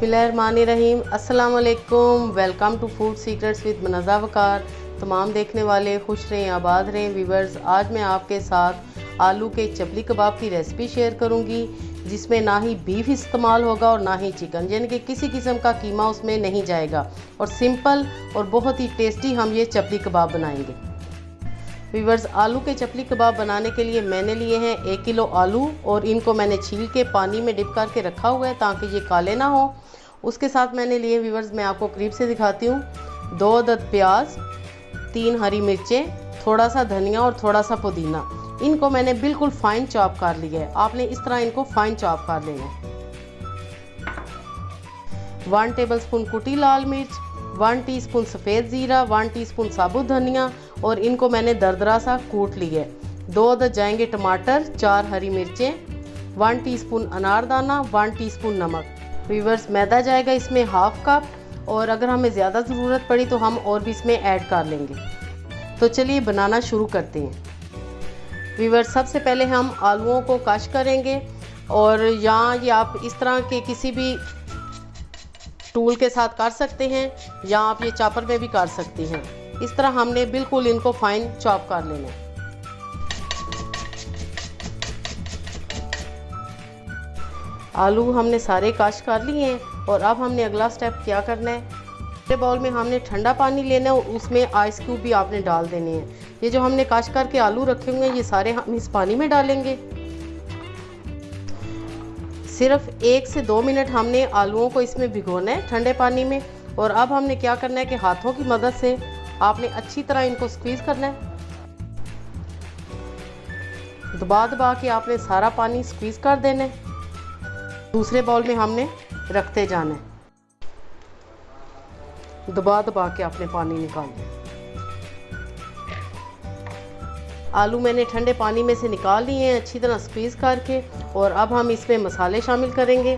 बिस्मिल्लाहिर्रहमानिर्रहीम। अस्सलाम वालेकुम। Welcome to food secrets with Munazza Waqar. तमाम देखने वाले खुश रहें, आबाद रहें। व्यूवर्स, आज मैं आपके साथ आलू के चपली कबाब की रेसिपी शेयर करूंगी, जिसमें ना ही बीफ इस्तेमाल होगा और ना ही चिकन, यानी कि किसी किस्म का कीमा उसमें नहीं जाएगा। और सिंपल और बहुत ही टेस्टी हम ये चपली कबाब बनाएंगे। व्यूवर्स, आलू के चपली कबाब बनाने के लिए मैंने लिए हैं 1 किलो आलू और इनको मैंने छील के पानी में डिप करके रखा हुआ है ताकि ये काले ना हो। उसके साथ मैंने लिए व्यूवर्स, मैं आपको करीब से दिखाती हूँ, 2 अदद प्याज, 3 हरी मिर्चें, थोड़ा सा धनिया और थोड़ा सा पुदीना। इनको मैंने बिल्कुल फाइन चॉप कर लिया है। आपने इस तरह इनको फाइन चॉप कर लेना है। 1 टेबलस्पून कुटी लाल मिर्च, 1 टीस्पून सफ़ेद ज़ीरा, 1 टीस्पून साबुत धनिया और इनको मैंने दरदरा सा कूट लिया है। 2 अदद जाएंगे टमाटर, 4 हरी मिर्चें, 1 टीस्पून अनारदाना, 1 टीस्पून नमक। व्यूवर्स, मैदा जाएगा इसमें 1/2 कप और अगर हमें ज़्यादा ज़रूरत पड़ी तो हम और भी इसमें ऐड कर लेंगे। तो चलिए बनाना शुरू करते हैं। व्यूवर्स, सबसे पहले हम आलूओं को कश करेंगे और यहाँ ये आप इस तरह के किसी भी टूल के साथ कर सकते हैं या आप ये चॉपर में भी कर सकते हैं। इस तरह हमने बिल्कुल इनको फाइन चॉप कर लेना है। आलू हमने सारे कश कर लिए हैं और अब हमने अगला स्टेप क्या करना है, बड़े बाउल में हमने ठंडा पानी लेना है और उसमें आइस क्यूब भी आपने डाल देने हैं। ये जो हमने कश करके आलू रखे हुए हैं ये सारे हम इस पानी में डालेंगे। सिर्फ 1 से 2 मिनट हमने आलूओं को इसमें भिगोना है ठंडे पानी में। और अब हमने क्या करना है कि हाथों की मदद से आपने अच्छी तरह इनको स्क्वीज़ करना है। दबा दबा के आपने सारा पानी स्क्वीज़ कर देना है। दूसरे बाउल में हमने रखते जाना है, दबा दबा के आपने पानी निकालना है। आलू मैंने ठंडे पानी में से निकाल लिए हैं अच्छी तरह स्क्वीज़ करके। और अब हम इसमें मसाले शामिल करेंगे।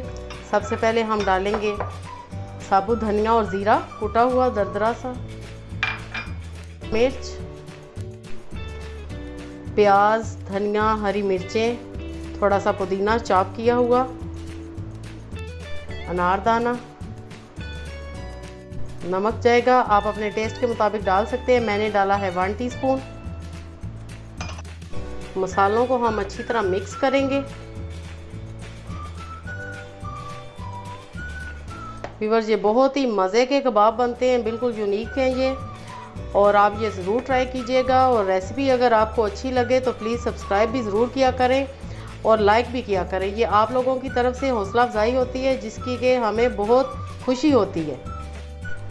सबसे पहले हम डालेंगे साबुत धनिया और ज़ीरा कुटा हुआ दरदरा सा, मिर्च, प्याज, धनिया, हरी मिर्चें, थोड़ा सा पुदीना चॉप किया हुआ, अनारदाना, नमक जाएगा आप अपने टेस्ट के मुताबिक डाल सकते हैं। मैंने डाला है 1 टीस्पून। मसालों को हम अच्छी तरह मिक्स करेंगे। व्यूअर्स, ये बहुत ही मज़े के कबाब बनते हैं, बिल्कुल यूनिक हैं ये, और आप ये ज़रूर ट्राई कीजिएगा। और रेसिपी अगर आपको अच्छी लगे तो प्लीज़ सब्सक्राइब भी ज़रूर किया करें और लाइक भी किया करें। ये आप लोगों की तरफ से हौसला अफजाई होती है जिसकी कि हमें बहुत खुशी होती है।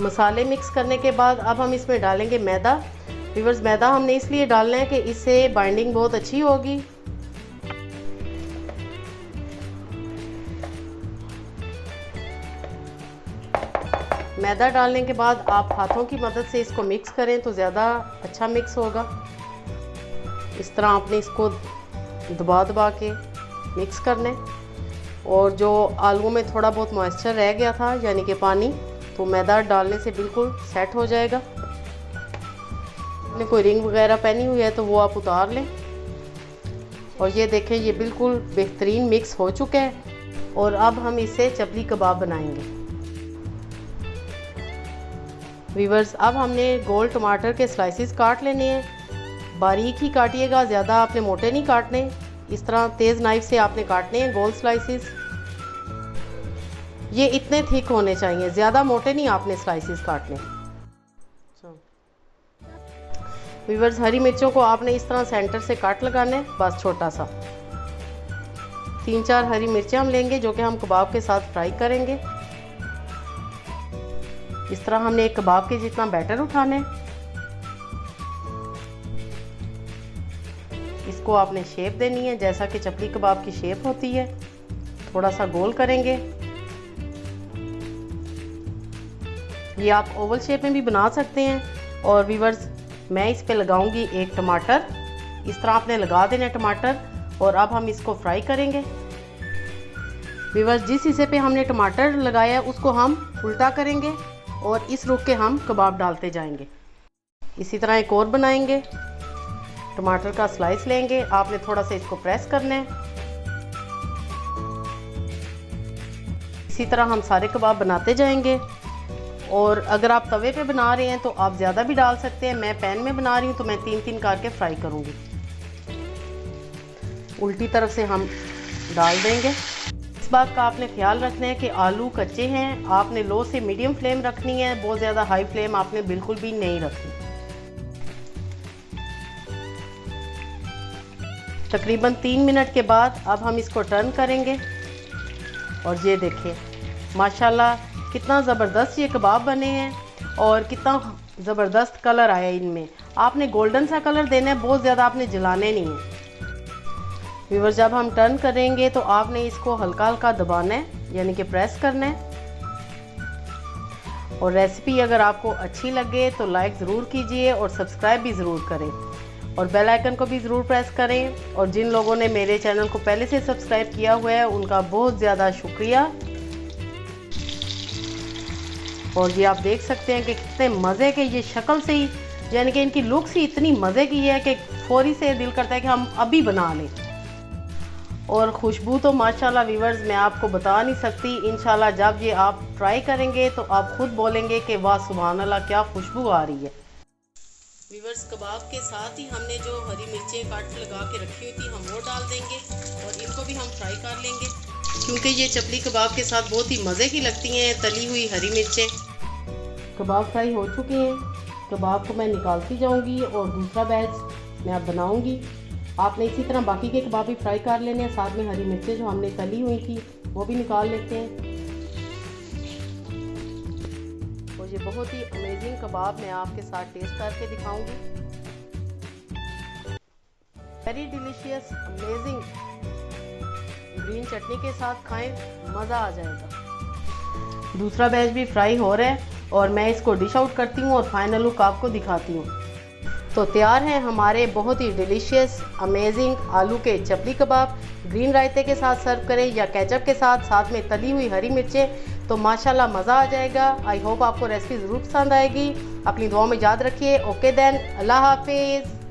मसाले मिक्स करने के बाद अब हम इसमें डालेंगे मैदा। व्यूअर्स, मैदा हमने इसलिए डालना है कि इससे बाइंडिंग बहुत अच्छी होगी। मैदा डालने के बाद आप हाथों की मदद से इसको मिक्स करें तो ज़्यादा अच्छा मिक्स होगा। इस तरह आपने इसको दबा दबा के मिक्स करना है। और जो आलूओं में थोड़ा बहुत मॉइस्चर रह गया था यानी कि पानी, तो मैदा डालने से बिल्कुल सेट हो जाएगा। आपने कोई रिंग वगैरह पहनी हुई है तो वो आप उतार लें। और ये देखें, ये बिल्कुल बेहतरीन मिक्स हो चुका है। और अब हम इससे चपली कबाब बनाएंगे। व्यूअर्स, अब हमने गोल टमाटर के स्लाइसिस काट लेने हैं। बारीक ही काटिएगा, ज़्यादा आपने मोटे नहीं काटने। इस तरह तेज़ नाइफ से आपने काटने हैं गोल स्लाइसिस। ये इतने थिक होने चाहिए, ज़्यादा मोटे नहीं आपने स्लाइसिस काटने। व्यूअर्स, हरी मिर्चों को आपने इस तरह सेंटर से काट लगाना है, बस छोटा सा। 3-4 हरी मिर्चें हम लेंगे जो कि हम कबाब के साथ फ्राई करेंगे। इस तरह हमने एक कबाब के जितना बैटर उठाना है। इसको आपने शेप देनी है जैसा कि चपली कबाब की शेप होती है। थोड़ा सा गोल करेंगे। ये आप ओवल शेप में भी बना सकते हैं। और व्यूअर्स, मैं इस पे लगाऊंगी एक टमाटर। इस तरह आपने लगा देना टमाटर। और अब हम इसको फ्राई करेंगे। व्यूअर्स, जिस हिस्से पे हमने टमाटर लगाया है उसको हम उल्टा करेंगे और इस रुख के हम कबाब डालते जाएंगे। इसी तरह एक और बनाएंगे। टमाटर का स्लाइस लेंगे, आपने थोड़ा सा इसको प्रेस करना है। इसी तरह हम सारे कबाब बनाते जाएंगे। और अगर आप तवे पे बना रहे हैं तो आप ज़्यादा भी डाल सकते हैं। मैं पैन में बना रही हूँ तो मैं 3-3 करके फ्राई करूँगी। उल्टी तरफ से हम डाल देंगे। इस बात का आपने ख्याल रखना है कि आलू कच्चे हैं, आपने लो से मीडियम फ्लेम रखनी है, बहुत ज़्यादा हाई फ्लेम आपने बिल्कुल भी नहीं रखनी। तकरीबन 3 मिनट के बाद अब हम इसको टर्न करेंगे और ये देखिए माशाल्लाह कितना ज़बरदस्त ये कबाब बने हैं और कितना ज़बरदस्त कलर आया इनमें। आपने गोल्डन सा कलर देना है, बहुत ज़्यादा आपने जलाने नहीं है। व्यूअर्स, जब हम टर्न करेंगे तो आपने इसको हल्का हल्का दबाना है, यानी कि प्रेस करना है। और रेसिपी अगर आपको अच्छी लगे तो लाइक ज़रूर कीजिए और सब्सक्राइब भी ज़रूर करें और बेल आइकन को भी ज़रूर प्रेस करें। और जिन लोगों ने मेरे चैनल को पहले से सब्सक्राइब किया हुआ है उनका बहुत ज़्यादा शुक्रिया। और ये आप देख सकते हैं कि कितने मज़े के, ये शक्ल से ही यानी कि इनकी लुक ही इतनी मज़े की है कि फौरी से दिल करता है कि हम अभी बना लें। और खुशबू तो माशाल्लाह व्यूअर्स मैं आपको बता नहीं सकती। इंशाल्लाह जब ये आप ट्राई करेंगे तो आप खुद बोलेंगे कि वाह सुभान अल्लाह क्या खुशबू आ रही है। व्यूअर्स, कबाब के साथ ही हमने जो हरी मिर्चें काट लगा के रखी हुई थी हम वो डाल देंगे और इनको भी हम फ्राई कर लेंगे, क्योंकि ये चपली कबाब के साथ बहुत ही मज़े की लगती हैं तली हुई हरी मिर्चें। कबाब फ्राई हो चुके हैं, कबाब को मैं निकालती जाऊंगी और दूसरा बैच मैं अब बनाऊंगी। आपने इसी तरह बाकी के कबाब भी फ्राई कर लेने हैं, साथ में हरी मिर्चें जो हमने तली हुई थी वो भी निकाल लेते हैं। और ये बहुत ही अमेजिंग कबाब मैं आपके साथ टेस्ट करके दिखाऊंगी। वेरी डिलीशियस अमेजिंग, ग्रीन चटनी के साथ खाएं, मज़ा आ जाएगा। दूसरा बैच भी फ्राई हो रहा है और मैं इसको डिश आउट करती हूँ और फाइनल लुक आपको दिखाती हूँ। तो तैयार हैं हमारे बहुत ही डिलीशियस अमेजिंग आलू के चपली कबाब। ग्रीन रायते के साथ सर्व करें या केचप के साथ, साथ में तली हुई हरी मिर्चें, तो माशाल्लाह मज़ा आ जाएगा। आई होप आपको रेसिपी ज़रूर पसंद आएगी। अपनी दुआ में याद रखिए। ओके देन, अल्लाह हाफिज़।